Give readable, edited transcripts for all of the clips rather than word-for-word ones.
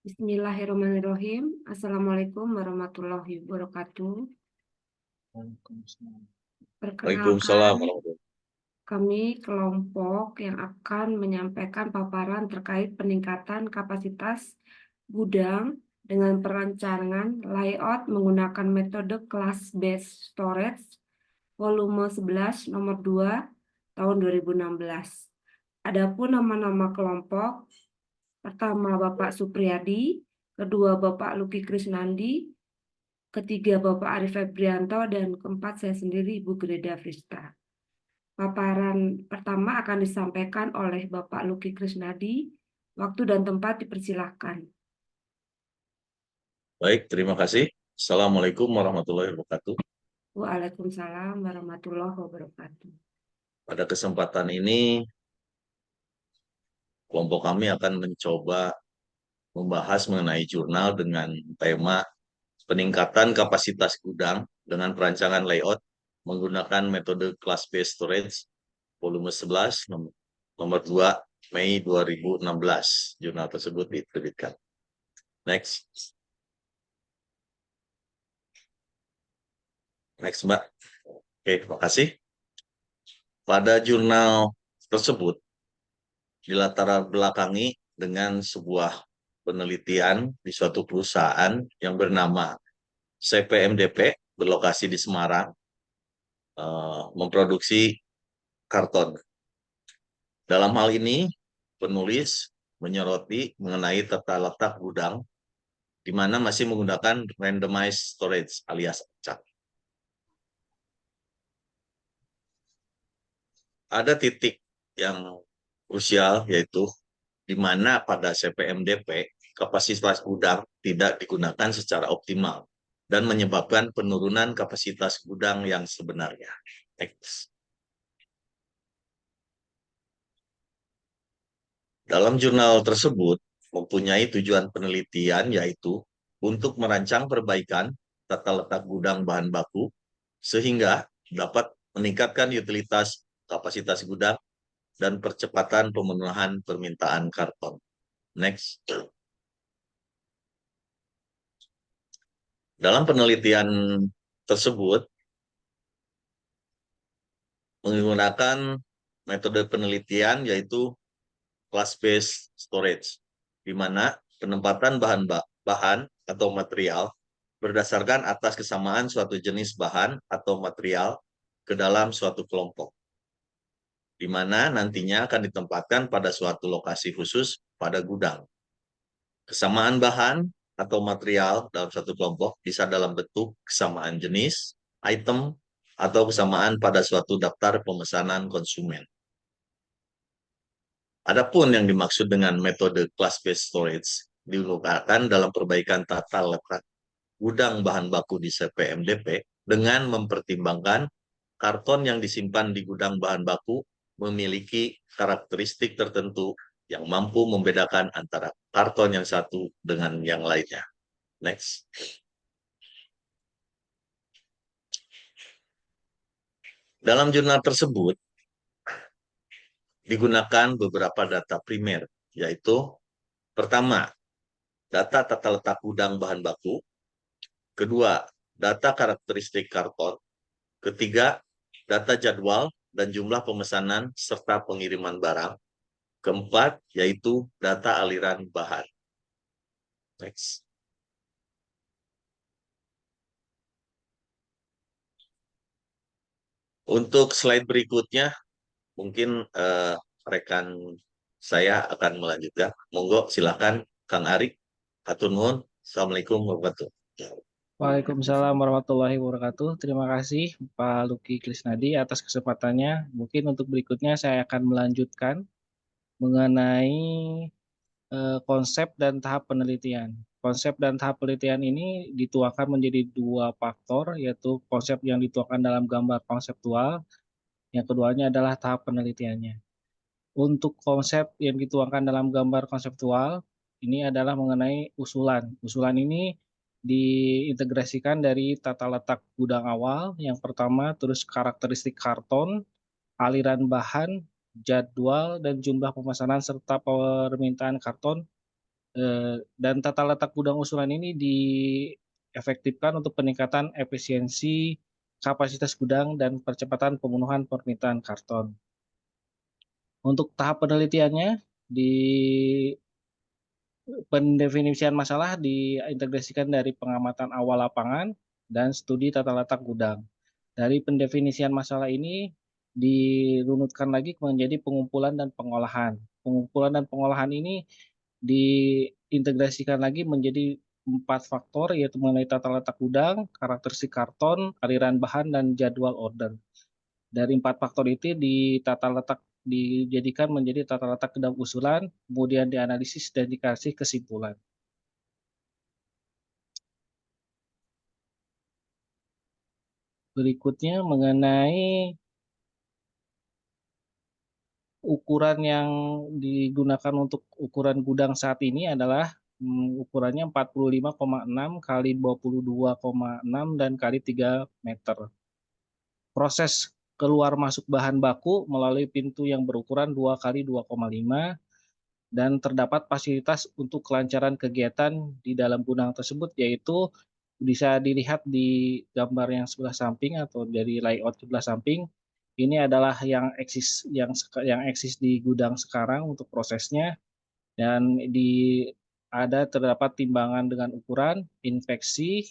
Bismillahirrahmanirrahim. Assalamualaikum warahmatullahi wabarakatuh. Waalaikumsalam Perkenalkan, warahmatullahi. kami kelompok yang akan menyampaikan paparan terkait peningkatan kapasitas gudang dengan perancangan layout menggunakan metode class-based storage volume 11 nomor 2 tahun 2016. Adapun nama-nama kelompok, pertama Bapak Supriyadi, kedua Bapak Luki Krisnandi, ketiga Bapak Arif Febrianto, dan keempat saya sendiri Ibu Greda Frista. Paparan pertama akan disampaikan oleh Bapak Luki Krisnadi. Waktu dan tempat dipersilahkan. Baik, terima kasih. Assalamualaikum warahmatullahi wabarakatuh. Waalaikumsalam warahmatullahi wabarakatuh. Pada kesempatan ini, kelompok kami akan mencoba membahas mengenai jurnal dengan tema peningkatan kapasitas gudang dengan perancangan layout menggunakan metode class-based storage volume 11 nomor 2 Mei 2016. Jurnal tersebut diterbitkan. Next. Next, Mbak. Oke, terima kasih. Pada jurnal tersebut dilatar belakangi dengan sebuah penelitian di suatu perusahaan yang bernama CPMDP berlokasi di Semarang, memproduksi karton. Dalam hal ini, penulis menyoroti mengenai tata letak gudang di mana masih menggunakan randomized storage alias acak. Ada titik yang krusial yaitu di mana pada CPMDP kapasitas gudang tidak digunakan secara optimal dan menyebabkan penurunan kapasitas gudang yang sebenarnya. Next. Dalam jurnal tersebut mempunyai tujuan penelitian yaitu untuk merancang perbaikan tata letak gudang bahan baku sehingga dapat meningkatkan utilitas kapasitas gudang dan percepatan pemenuhan permintaan karton. Next. Dalam penelitian tersebut menggunakan metode penelitian yaitu class-based storage, di mana penempatan bahan atau material berdasarkan atas kesamaan suatu jenis bahan atau material ke dalam suatu kelompok, di mana nantinya akan ditempatkan pada suatu lokasi khusus pada gudang. Kesamaan bahan atau material dalam satu kelompok bisa dalam bentuk kesamaan jenis, item, atau kesamaan pada suatu daftar pemesanan konsumen. Adapun yang dimaksud dengan metode class-based storage digunakan dalam perbaikan tata letak gudang bahan baku di CPMDP dengan mempertimbangkan karton yang disimpan di gudang bahan baku memiliki karakteristik tertentu yang mampu membedakan antara karton yang satu dengan yang lainnya. Next. Dalam jurnal tersebut digunakan beberapa data primer, yaitu pertama, data tata letak gudang bahan baku, kedua, data karakteristik karton, ketiga, data jadwal dan jumlah pemesanan serta pengiriman barang, keempat, yaitu data aliran bahan. Next. Untuk slide berikutnya, mungkin rekan saya akan melanjutkan. Monggo, silakan Kang Ari. Hatur nuhun. Assalamualaikum warahmatullahi wabarakatuh. Waalaikumsalam warahmatullahi wabarakatuh. Terima kasih Pak Luki Krisnadi atas kesempatannya. Mungkin untuk berikutnya saya akan melanjutkan mengenai konsep dan tahap penelitian. Konsep dan tahap penelitian ini dituangkan menjadi dua faktor, yaitu konsep yang dituangkan dalam gambar konseptual, yang keduanya adalah tahap penelitiannya. Untuk konsep yang dituangkan dalam gambar konseptual, ini adalah mengenai usulan. Usulan ini diintegrasikan dari tata letak gudang awal, yang pertama, terus karakteristik karton, aliran bahan, jadwal, dan jumlah pemesanan serta permintaan karton Dan tata letak gudang usulan ini diefektifkan untuk peningkatan efisiensi kapasitas gudang dan percepatan pemenuhan permintaan karton. Untuk tahap penelitiannya, di pendefinisian masalah diintegrasikan dari pengamatan awal lapangan dan studi tata letak gudang. Dari pendefinisian masalah ini dirunutkan lagi menjadi pengumpulan dan pengolahan. Pengumpulan dan pengolahan ini diintegrasikan lagi menjadi 4 faktor, yaitu mengenai tata letak gudang, karakteristik karton, aliran bahan, dan jadwal order. Dari 4 faktor itu dijadikan menjadi tata letak gudang usulan, kemudian dianalisis dan dikasih kesimpulan. Berikutnya mengenai ukuran yang digunakan untuk ukuran gudang saat ini adalah ukurannya 45,6 kali 22,6 dan kali 3 meter. Proses keluar masuk bahan baku melalui pintu yang berukuran 2 kali 2,5 dan terdapat fasilitas untuk kelancaran kegiatan di dalam gudang tersebut, yaitu bisa dilihat di gambar yang sebelah samping atau dari layout sebelah samping. Ini adalah yang eksis di gudang sekarang untuk prosesnya, dan terdapat timbangan dengan ukuran, infeksi,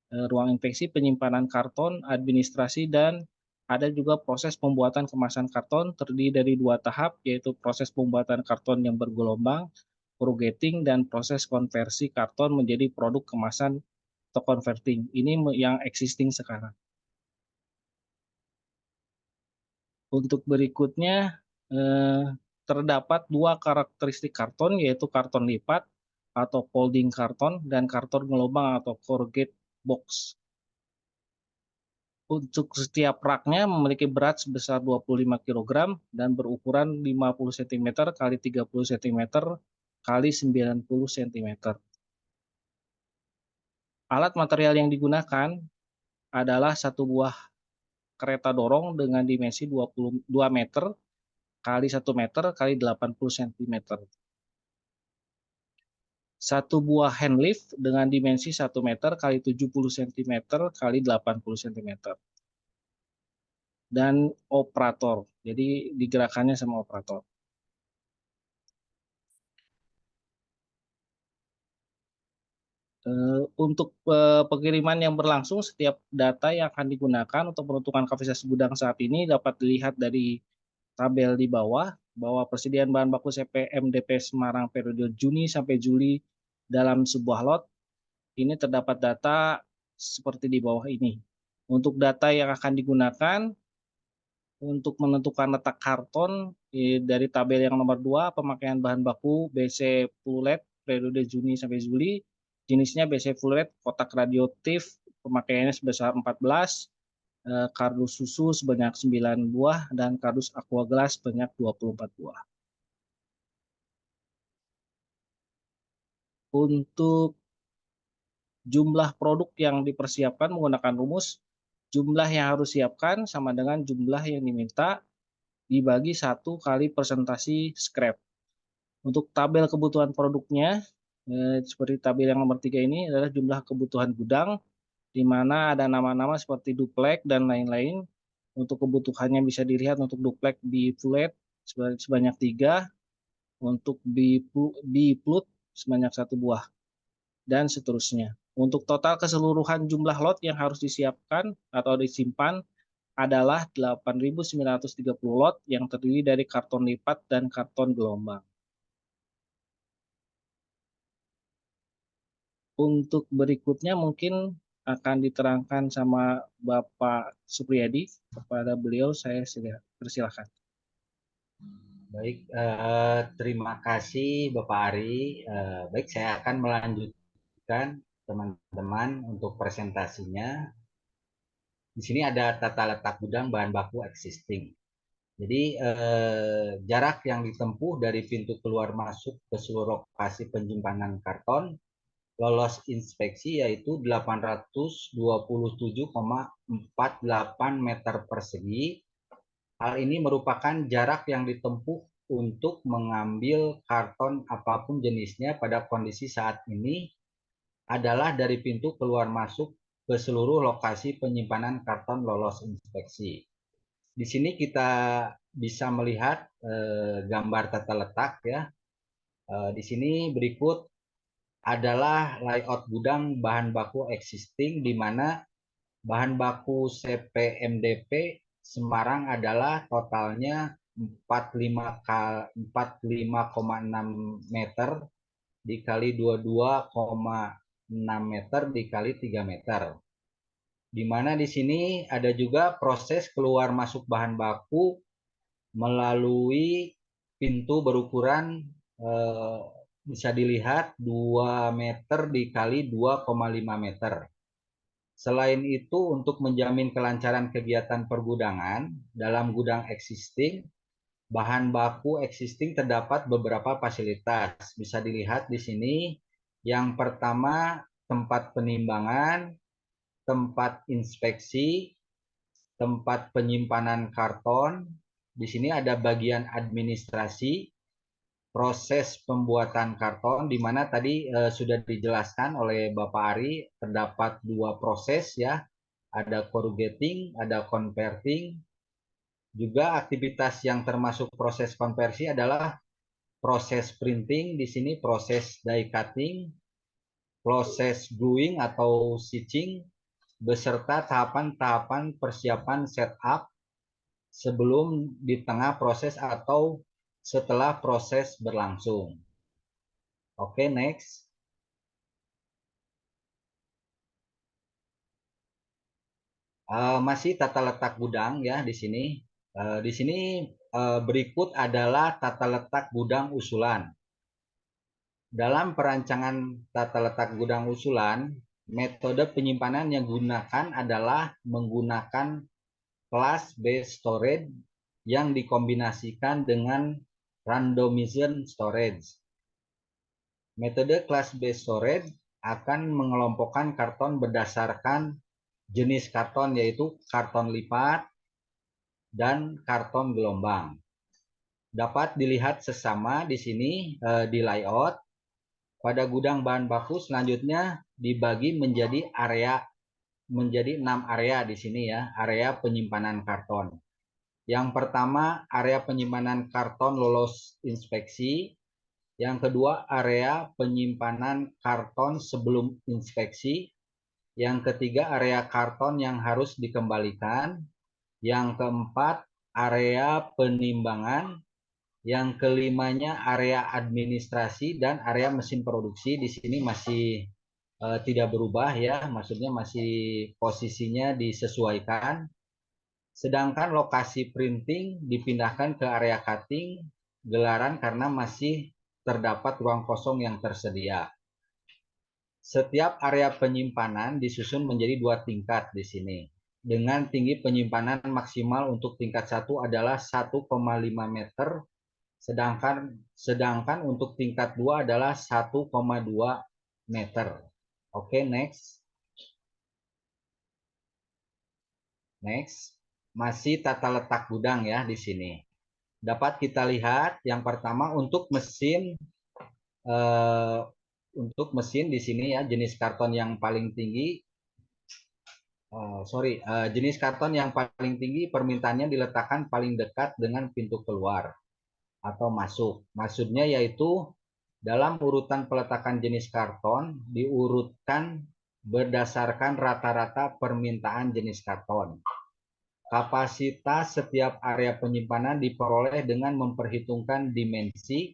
ruang infeksi, penyimpanan karton, administrasi, dan ada juga proses pembuatan kemasan karton terdiri dari 2 tahap, yaitu proses pembuatan karton yang bergelombang, corrugating, dan proses konversi karton menjadi produk kemasan atau converting. Ini yang existing sekarang. Untuk berikutnya, terdapat 2 karakteristik karton, yaitu karton lipat atau folding karton dan karton gelombang atau corrugate box. Untuk setiap raknya memiliki berat sebesar 25 kg dan berukuran 50 cm kali 30 cm kali 90 cm. Alat material yang digunakan adalah satu buah kereta dorong dengan dimensi 22 meter kali 1 meter kali 80 cm. Satu buah hand lift dengan dimensi 1 meter kali 70 cm kali 80 cm. Dan operator, jadi digerakannya sama operator. Untuk pengiriman yang berlangsung, setiap data yang akan digunakan untuk menentukan kapasitas gudang saat ini dapat dilihat dari tabel di bawah, bahwa persediaan bahan baku CPMDP Semarang periode Juni sampai Juli dalam sebuah lot, ini terdapat data seperti di bawah ini. Untuk data yang akan digunakan untuk menentukan letak karton dari tabel yang nomor 2, pemakaian bahan baku BC Flulet periode Juni sampai Juli, jenisnya BC Flulet kotak radioaktif, pemakaiannya sebesar 14, kardus susu sebanyak 9 buah, dan kardus aqua gelas sebanyak 24 buah. Untuk jumlah produk yang dipersiapkan menggunakan rumus, jumlah yang harus siapkan sama dengan jumlah yang diminta dibagi 1 kali presentasi scrap. Untuk tabel kebutuhan produknya, seperti tabel yang nomor 3 ini adalah jumlah kebutuhan gudang, di mana ada nama-nama seperti duplek dan lain-lain. Untuk kebutuhannya bisa dilihat untuk duplek B-flat sebanyak 3, untuk B-flut sebanyak 1 buah, dan seterusnya. Untuk total keseluruhan jumlah lot yang harus disiapkan atau disimpan adalah 8.930 lot yang terdiri dari karton lipat dan karton gelombang. Untuk berikutnya mungkin akan diterangkan sama Bapak Supriyadi. Kepada beliau saya persilahkan. Baik, terima kasih Bapak Ari. Baik, saya akan melanjutkan teman-teman untuk presentasinya. Di sini ada tata letak gudang bahan baku existing. Jadi jarak yang ditempuh dari pintu keluar masuk ke seluruh lokasi penyimpanan karton lolos inspeksi yaitu 827,48 meter persegi. Hal ini merupakan jarak yang ditempuh untuk mengambil karton apapun jenisnya pada kondisi saat ini adalah dari pintu keluar masuk ke seluruh lokasi penyimpanan karton lolos inspeksi. Di sini kita bisa melihat gambar tata letak ya. Di sini berikut adalah layout gudang bahan baku existing, di mana bahan baku CPMDP Semarang adalah totalnya 45,6 meter dikali 22,6 meter dikali 3 meter. Di mana di sini ada juga proses keluar masuk bahan baku melalui pintu berukuran bisa dilihat 2 meter dikali 2,5 meter. Selain itu, untuk menjamin kelancaran kegiatan pergudangan dalam gudang existing, bahan baku existing terdapat beberapa fasilitas. Bisa dilihat di sini. Yang pertama, tempat penimbangan, tempat inspeksi, tempat penyimpanan karton. Di sini ada bagian administrasi, proses pembuatan karton, di mana tadi sudah dijelaskan oleh Bapak Ari, terdapat 2 proses ya, ada corrugating, ada converting. Juga aktivitas yang termasuk proses konversi adalah proses printing, di sini proses die cutting, proses gluing atau stitching, beserta tahapan-tahapan persiapan setup sebelum, di tengah proses, atau setelah proses berlangsung. Oke, next. Masih tata letak gudang ya di sini. Di sini berikut adalah tata letak gudang usulan. Dalam perancangan tata letak gudang usulan, metode penyimpanan yang digunakan adalah menggunakan class-based storage yang dikombinasikan dengan randomized storage. Metode class-based storage akan mengelompokkan karton berdasarkan jenis karton, yaitu karton lipat dan karton gelombang. Dapat dilihat sesama di sini di layout. Pada gudang bahan baku selanjutnya dibagi menjadi 6 area di sini ya, area penyimpanan karton. Yang pertama, area penyimpanan karton lolos inspeksi. Yang kedua, area penyimpanan karton sebelum inspeksi. Yang ketiga, area karton yang harus dikembalikan. Yang keempat, area penimbangan. Yang kelimanya, area administrasi dan area mesin produksi. Di sini masih tidak berubah ya, maksudnya masih posisinya disesuaikan. Sedangkan lokasi printing dipindahkan ke area cutting, gelaran, karena masih terdapat ruang kosong yang tersedia. Setiap area penyimpanan disusun menjadi 2 tingkat di sini. Dengan tinggi penyimpanan maksimal untuk tingkat 1 adalah 1,5 meter, sedangkan untuk tingkat 2 adalah 1,2 meter. Oke, next. Next. Masih tata letak gudang ya di sini. Dapat kita lihat yang pertama untuk mesin di sini ya, jenis karton yang paling tinggi jenis karton yang paling tinggi permintaannya diletakkan paling dekat dengan pintu keluar atau masuk. Maksudnya yaitu dalam urutan peletakan jenis karton diurutkan berdasarkan rata-rata permintaan jenis karton. Kapasitas setiap area penyimpanan diperoleh dengan memperhitungkan dimensi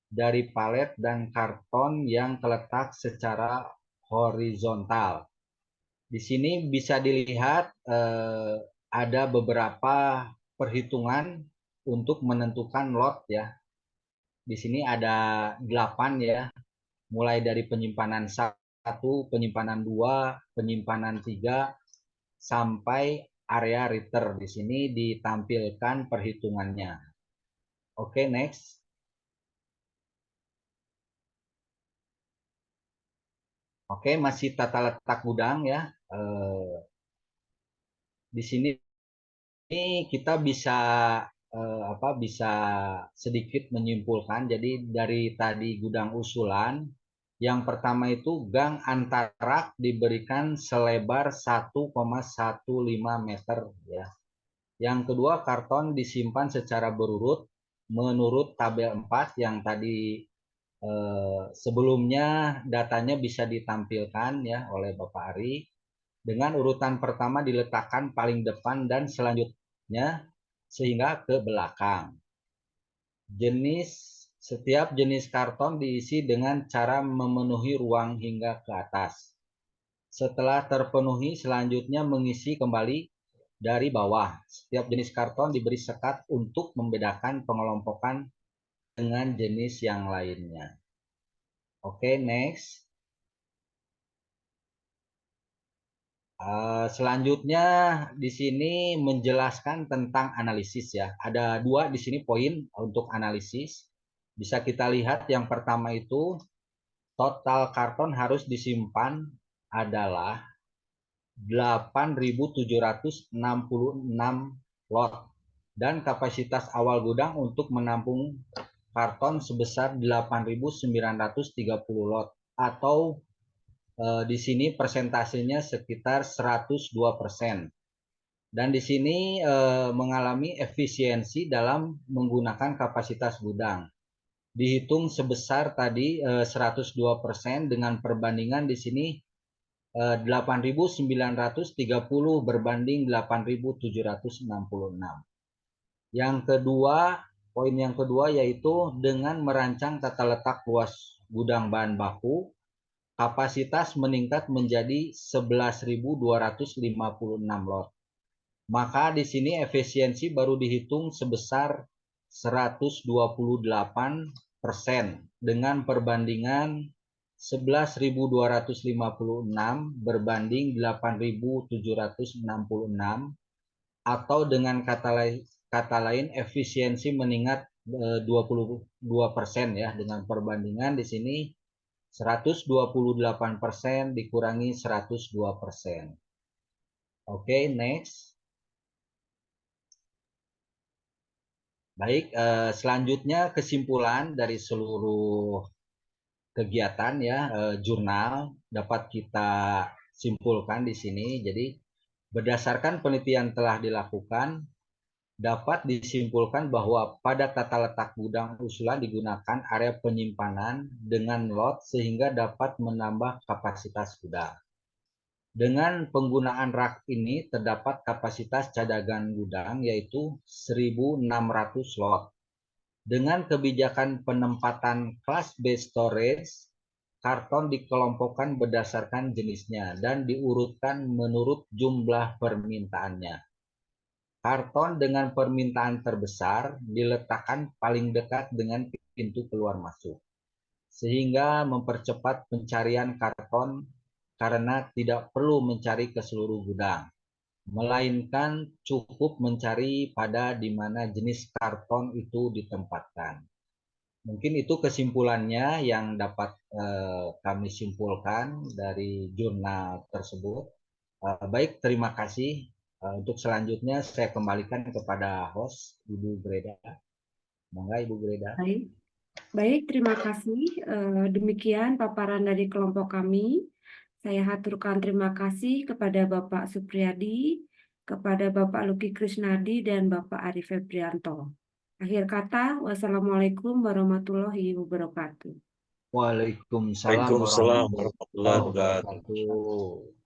dari palet dan karton yang terletak secara horizontal. Di sini bisa dilihat ada beberapa perhitungan untuk menentukan lot ya. Di sini ada 8 ya, mulai dari penyimpanan 1, penyimpanan 2, penyimpanan 3, sampai area return. Di sini ditampilkan perhitungannya. Oke, next. Oke, masih tata letak gudang ya. Di sini kita bisa bisa sedikit menyimpulkan. Jadi dari tadi gudang usulan, yang pertama itu gang antar rak diberikan selebar 1,15 meter ya. Yang kedua, karton disimpan secara berurut menurut tabel 4 yang tadi sebelumnya datanya bisa ditampilkan ya oleh Bapak Ari. Dengan urutan pertama diletakkan paling depan dan selanjutnya sehingga ke belakang. Setiap jenis karton diisi dengan cara memenuhi ruang hingga ke atas. Setelah terpenuhi, selanjutnya mengisi kembali dari bawah. Setiap jenis karton diberi sekat untuk membedakan pengelompokan dengan jenis yang lainnya. Oke, next. Selanjutnya di sini menjelaskan tentang analisis ya. Ada 2 di sini poin untuk analisis. Bisa kita lihat yang pertama itu total karton harus disimpan adalah 8.766 lot dan kapasitas awal gudang untuk menampung karton sebesar 8.930 lot atau di sini persentasenya sekitar 102%. Dan di sini mengalami efisiensi dalam menggunakan kapasitas gudang. Dihitung sebesar tadi 102% dengan perbandingan di sini 8.930 berbanding 8.766. Yang kedua, poin yang kedua yaitu dengan merancang tata letak luas gudang bahan baku, kapasitas meningkat menjadi 11.256 lot. Maka di sini efisiensi baru dihitung sebesar 128% dengan perbandingan 11.256 berbanding 8.766 atau dengan kata lain efisiensi meningkat 22% ya, dengan perbandingan di sini 128% dikurangi 102%. Oke, next. Baik, selanjutnya kesimpulan dari seluruh kegiatan ya, jurnal dapat kita simpulkan di sini. Jadi berdasarkan penelitian telah dilakukan, dapat disimpulkan bahwa pada tata letak gudang usulan digunakan area penyimpanan dengan lot sehingga dapat menambah kapasitas gudang. Dengan penggunaan rak ini terdapat kapasitas cadangan gudang yaitu 1.600 lot. Dengan kebijakan penempatan class based storage, karton dikelompokkan berdasarkan jenisnya dan diurutkan menurut jumlah permintaannya. Karton dengan permintaan terbesar diletakkan paling dekat dengan pintu keluar masuk, sehingga mempercepat pencarian karton karena tidak perlu mencari ke seluruh gudang, melainkan cukup mencari pada di mana jenis karton itu ditempatkan. Mungkin itu kesimpulannya yang dapat kami simpulkan dari jurnal tersebut. Baik, terima kasih. Untuk selanjutnya saya kembalikan kepada host Ibu Greda. Monggo Ibu Greda. Baik, terima kasih. Demikian paparan dari kelompok kami. Saya haturkan terima kasih kepada Bapak Supriyadi, kepada Bapak Luki Krisnadi, dan Bapak Ari Febrianto. Akhir kata, wassalamualaikum warahmatullahi wabarakatuh. Waalaikumsalam Waalaikumsalam warahmatullahi warahmatullahi wabarakatuh. wabarakatuh.